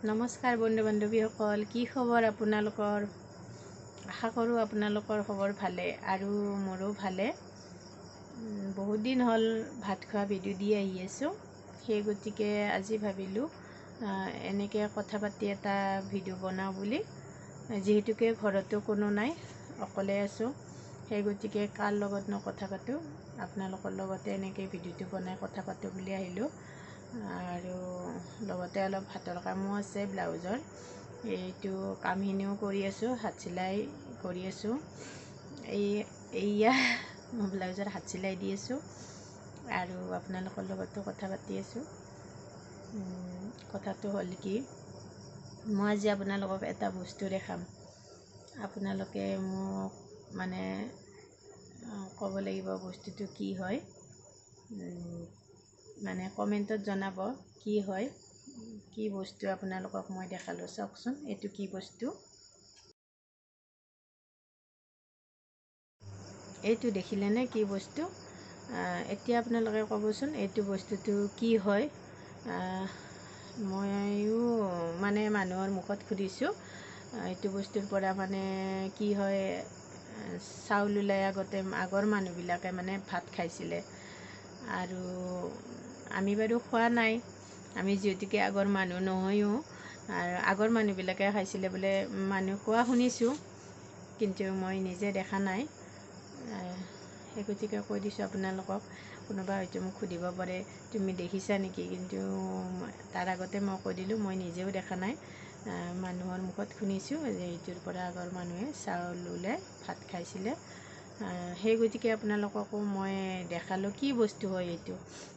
নমস্কাৰ বন্ধু বান্ধৱীসকল, কি খবৰ আপোনালোকৰ? আশা কৰোঁ আপোনালোকৰ খবৰ ভালে আৰু মোৰো ভালে। বহুত দিন হ'ল ভাত খোৱা ভিডিঅ' দি আহি আছোঁ, সেই গতিকে আজি ভাবিলোঁ এনেকৈ কথা পাতি এটা ভিডিঅ' বনাওঁ বুলি। যিহেতুকে ঘৰতো কোনো নাই, অকলে আছোঁ, সেই গতিকে কাৰ লগতনো কথা পাতোঁ, আপোনালোকৰ লগতে এনেকৈ ভিডিঅ'টো বনাই কথা পাতোঁ বুলি আহিলোঁ। আৰু লগতে অলপ হাতৰ কামো আছে, ব্লাউজৰ এইটো কামখিনিও কৰি আছোঁ, হাত চিলাই কৰি আছোঁ। এইয়া ব্লাউজৰ হাত চিলাই দি আছোঁ আৰু আপোনালোকৰ লগতো কথা পাতি আছোঁ। কথাটো হ'ল কি, মই আজি আপোনালোকক এটা বস্তু দেখাম। আপোনালোকে মোক মানে ক'ব লাগিব বস্তুটো কি হয়, মানে কমেণ্টত জনাব কি হয়, কি বস্তু আপোনালোকক মই দেখালোঁ। চাওকচোন এইটো কি বস্তু। এইটো দেখিলেনে কি বস্তু? এতিয়া আপোনালোকে ক'বচোন এইটো বস্তুটো কি হয়। ময়ো মানে মানুহৰ মুখত সুধিছোঁ এইটো বস্তুৰ পৰা মানে কি হয়। চাউল ওলাই আগৰ মানুহবিলাকে মানে ভাত খাইছিলে আৰু আমি বাৰু খোৱা নাই, আমি যিহেতুকে আগৰ মানুহ নহয়ো। আৰু আগৰ মানুহবিলাকে খাইছিলে বোলে, মানুহ কোৱা শুনিছোঁ, কিন্তু মই নিজে দেখা নাই। সেই গতিকে কৈ দিছোঁ আপোনালোকক। কোনোবা হয়তো মোক সুধিব পাৰে তুমি দেখিছা নেকি, কিন্তু তাৰ আগতে মই কৈ দিলোঁ মই নিজেও দেখা নাই। মানুহৰ মুখত শুনিছোঁ যে এইটোৰ পৰা আগৰ মানুহে চাউল ওলাই ভাত খাইছিলে। সেই গতিকে আপোনালোককো মই দেখালোঁ কি বস্তু হয় এইটো।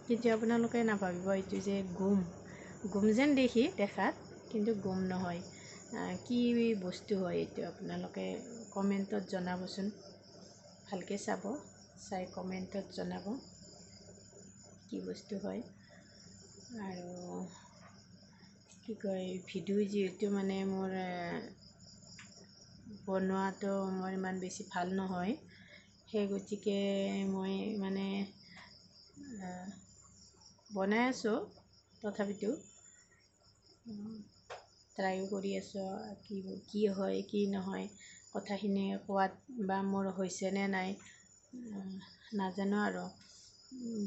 কিন্তু আপোনালোকে নাভাবিব এইটো যে গুম যেন দেখি দেখাত, কিন্তু গুম নহয়। কি বস্তু হয় এইটো আপোনালোকে কমেণ্টত জনাবচোন। ভালকৈ চাই কমেণ্টত জনাব কি বস্তু হয়। আৰু কি কয়, ভিডিঅ' যিহেতু মানে মোৰ বনোৱাটো মোৰ ইমান বেছি ভাল নহয়, সেই গতিকে মই মানে বনাই আছোঁ, তথাপিতো ট্ৰাইও কৰি আছোঁ কি হয় কি নহয়। কথাখিনি কোৱাত বা মোৰ হৈছেনে নাই নাজানো, আৰু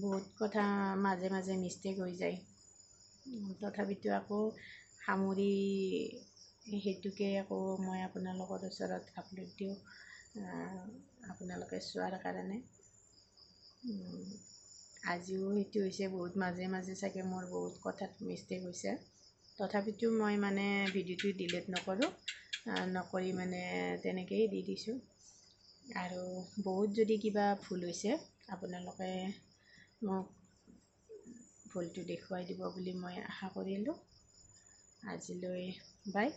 বহুত কথা মাজে মাজে মিষ্টেক হৈ যায়। তথাপিতো আকৌ সামৰি সেইটোকে আকৌ মই আপোনালোকৰ ওচৰত আপলোড দিওঁ, আপোনালোকে চোৱাৰ কাৰণে। আজিও সেইটো হৈছে, বহুত মাজে মাজে চাগে মোৰ বহুত কথাত মিষ্টেক হৈছে। তথাপিতো মই মানে ভিডিঅ'টো ডিলিট নকৰি মানে তেনেকৈয়ে দি দিছোঁ। আৰু বহুত যদি কিবা ভুল হৈছে আপোনালোকে মোক ভুলটো দেখুৱাই দিব বুলি মই আশা কৰিলোঁ। আজিলৈ বাই।